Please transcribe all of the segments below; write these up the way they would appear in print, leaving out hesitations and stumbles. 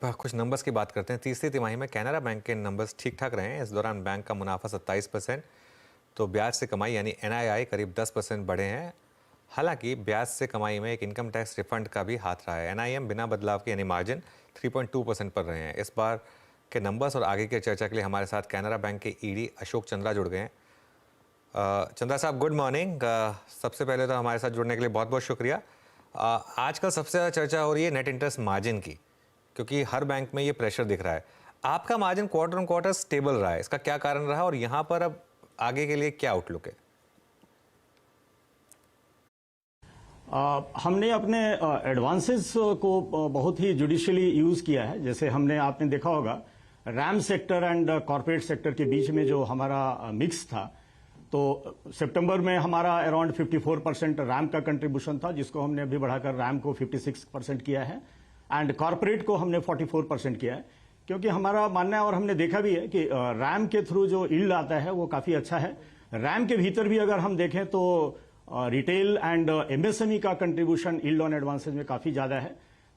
कुछ नंबर्स की बात करते हैं। तीसरी तिमाही में कैनरा बैंक के नंबर्स ठीक ठाक रहे हैं। इस दौरान बैंक का मुनाफा 27%, तो ब्याज से कमाई यानी NII करीब 10% बढ़े हैं। हालांकि ब्याज से कमाई में एक इनकम टैक्स रिफंड का भी हाथ रहा है। NIM बिना बदलाव के यानी मार्जिन 3.2% पर रहे हैं। इस बार के नंबर्स और आगे की चर्चा के लिए हमारे साथ कैनरा बैंक के ED अशोक चंद्रा जुड़ गए हैं। चंद्रा साहब, गुड मॉर्निंग। सबसे पहले तो हमारे साथ जुड़ने के लिए बहुत बहुत शुक्रिया। आजकल सबसे ज़्यादा चर्चा हो रही है नेट इंटरेस्ट मार्जिन की, क्योंकि हर बैंक में ये प्रेशर दिख रहा है। आपका margin quarter on quarter stable रहा है, इसका क्या कारण रहा और यहाँ पर अब आगे के लिए क्या आउटलुक है? हमने अपने एडवांसेस को बहुत ही जुडिशियली यूज किया है। जैसे आपने देखा होगा RAM sector and corporate sector के बीच में जो हमारा मिक्स था, तो सितंबर में हमारा अराउंड 54% रैम का कंट्रीब्यूशन था, जिसको हमने अभी बढ़ाकर रैम को 56% किया है एंड कॉर्पोरेट को हमने 44% किया है। क्योंकि हमारा मानना है और हमने देखा भी है कि रैम के थ्रू जो यील्ड आता है वो काफी अच्छा है। रैम के भीतर भी अगर हम देखें तो रिटेल एंड MSME का कंट्रीब्यूशन यील्ड ऑन एडवांसेज में काफी ज्यादा है।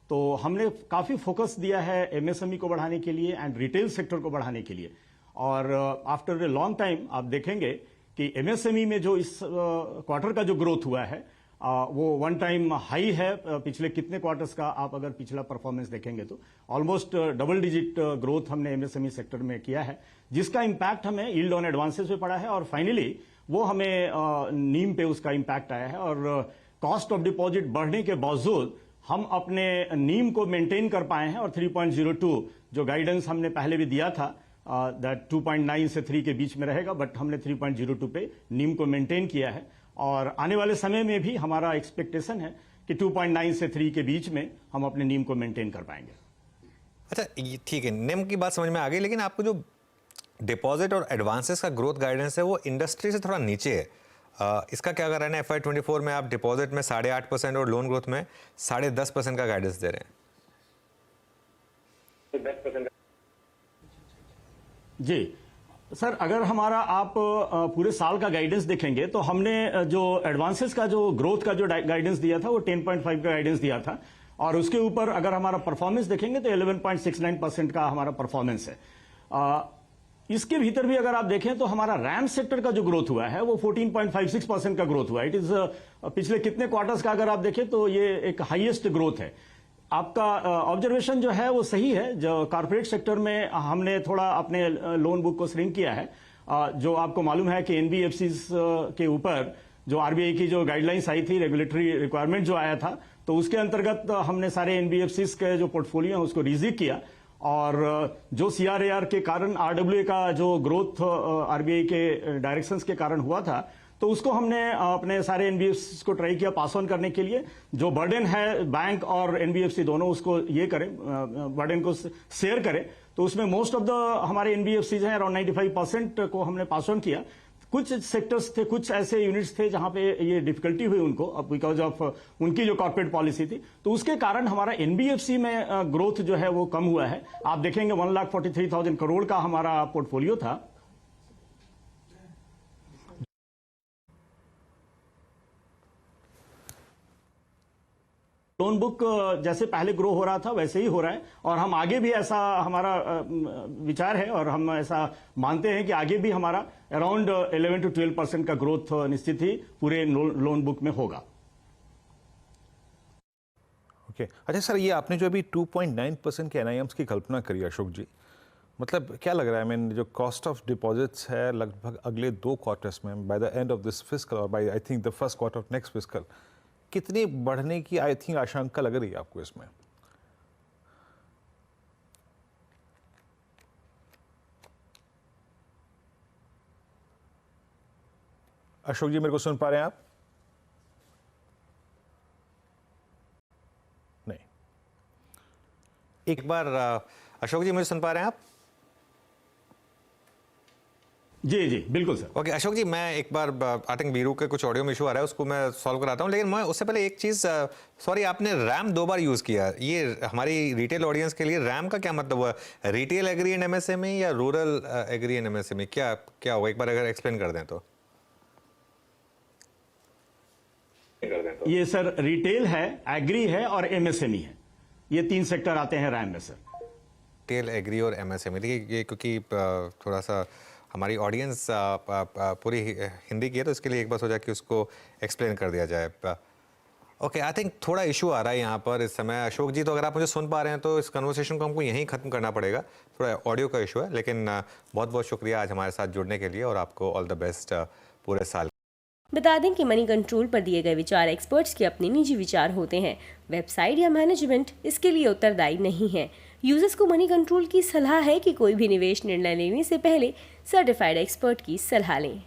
तो हमने काफी फोकस दिया है MSME को बढ़ाने के लिए एंड रिटेल सेक्टर को बढ़ाने के लिए। और आफ्टर ए लॉन्ग टाइम आप देखेंगे कि MSME में जो इस क्वार्टर का जो ग्रोथ हुआ है वो वन टाइम हाई है। पिछले कितने क्वार्टर्स का आप अगर पिछला परफॉर्मेंस देखेंगे तो ऑलमोस्ट डबल डिजिट ग्रोथ हमने MSME सेक्टर में किया है, जिसका इंपैक्ट हमें यील्ड ऑन एडवांसेस पे पड़ा है और फाइनली वो हमें नीम पे उसका इंपैक्ट आया है। और कॉस्ट ऑफ डिपॉजिट बढ़ने के बावजूद हम अपने नीम को मेंटेन कर पाए हैं और 3.02 जो गाइडेंस हमने पहले भी दिया था दैट 2.9 से 3 के बीच में रहेगा, बट हमने 3.02 पे नीम को मेंटेन किया है। और आने वाले समय में भी हमारा एक्सपेक्टेशन है कि 2.9 से 3 के बीच में हम अपने नीम को मेंटेन कर पाएंगे। अच्छा, ठीक है, निम की बात समझ में आ गई, लेकिन आपको जो डिपॉजिट और एडवांसेस का ग्रोथ गाइडेंस है वो इंडस्ट्री से थोड़ा नीचे है। इसका क्या कारण है? FY24 में आप डिपॉजिट में 8.5% और लोन ग्रोथ में 10.5% का गाइडेंस दे रहे हैं। जी सर, अगर हमारा आप पूरे साल का गाइडेंस देखेंगे तो हमने जो एडवांसेस का जो ग्रोथ का जो गाइडेंस दिया था वो 10.5 का गाइडेंस दिया था और उसके ऊपर अगर हमारा परफॉर्मेंस देखेंगे तो 11.69% का हमारा परफॉर्मेंस है। इसके भीतर भी अगर आप देखें तो हमारा रैम सेक्टर का जो ग्रोथ हुआ है वो 14.56% का ग्रोथ हुआ है। इट इज पिछले कितने क्वार्टर्स का अगर आप देखें तो ये एक हाईएस्ट ग्रोथ है। आपका ऑब्जर्वेशन जो है वो सही है। जो कॉर्पोरेट सेक्टर में हमने थोड़ा अपने लोन बुक को श्रिंक किया है। जो आपको मालूम है कि NBFCs के ऊपर जो RBI की जो गाइडलाइंस आई थी, रेगुलेटरी रिक्वायरमेंट जो आया था, तो उसके अंतर्गत हमने सारे NBFCs के जो पोर्टफोलियो है उसको रिजिक किया और जो CRAR के कारण RWA का जो ग्रोथ RBI के डायरेक्शंस के कारण हुआ था, तो उसको हमने अपने सारे NBFCs को ट्राई किया पास ऑन करने के लिए। जो बर्डन है बैंक और NBFC दोनों उसको ये करें, बर्डन को शेयर करें, तो उसमें मोस्ट ऑफ द हमारे NBFCs हैं अराउंड 95% को हमने पास ऑन किया। कुछ सेक्टर्स थे, कुछ ऐसे यूनिट्स थे जहां पे ये डिफिकल्टी हुई उनको बिकॉज ऑफ उनकी जो कॉर्पोरेट पॉलिसी थी, तो उसके कारण हमारा NBFC में ग्रोथ जो है वो कम हुआ है। आप देखेंगे 1,43,000 करोड़ का हमारा पोर्टफोलियो था। लोन बुक जैसे पहले ग्रो हो रहा था वैसे ही हो रहा है और हम आगे भी ऐसा हमारा विचार है और हम ऐसा मानते हैं कि आगे भी हमारा अराउंड 11 to 12% का ग्रोथ निश्चित ही पूरे लोन बुक में होगा। ओके अच्छा सर, ये आपने जो अभी 2.9% के NIMs की कल्पना करी अशोक जी, मतलब क्या लग रहा है? जो कॉस्ट ऑफ डिपॉजिट्स है लगभग अगले 2 क्वार्टर्स में by the end of this fiscal और by I think the first quarter of next fiscal कितनी बढ़ने की आई थिंक आशंका लग रही है आपको इसमें? अशोक जी, मेरे को सुन पा रहे हैं आप? नहीं। एक बार अशोक जी, मुझे सुन पा रहे हैं आप? जी जी बिल्कुल सर। ओके अशोक जी, मैं एक बार आई थिंक बीरू के कुछ ऑडियो में इशू आ रहा है, उसको मैं सॉल्व कराता हूँ, लेकिन मैं उससे पहले एक चीज़, सॉरी, आपने रैम 2 बार यूज़ किया। ये हमारी रिटेल ऑडियंस के लिए रैम का क्या मतलब हुआ? रिटेल एग्री एंड MSME या रूरल एग्री एंड MSME, क्या हुआ? एक बार अगर एक्सप्लेन कर दें तो। ये सर रिटेल है, एग्री है और MSME है, ये 3 सेक्टर आते हैं रैम में सर। रिटेल, एग्री और एमएसएमई। देखिए ये क्योंकि थोड़ा सा हमारी ऑडियंस पूरी हिंदी की है, तो इसके लिए एक बार सोचा कि उसको एक्सप्लेन कर दिया जाए। ओके, आई थिंक थोड़ा इशू आ रहा है यहाँ पर इस समय। अशोक जी, तो अगर आप मुझे सुन पा रहे हैं तो इस कन्वर्सेशन को हमको यहीं ख़त्म करना पड़ेगा, थोड़ा ऑडियो का इशू है। लेकिन बहुत बहुत शुक्रिया आज हमारे साथ जुड़ने के लिए, और आपको ऑल द बेस्ट पूरे साल। बता दें कि मनी कंट्रोल पर दिए गए विचार एक्सपर्ट्स के अपने निजी विचार होते हैं। वेबसाइट या मैनेजमेंट इसके लिए उत्तरदायी नहीं है। यूजर्स को मनी कंट्रोल की सलाह है कि कोई भी निवेश निर्णय लेने से पहले सर्टिफाइड एक्सपर्ट की सलाह लें।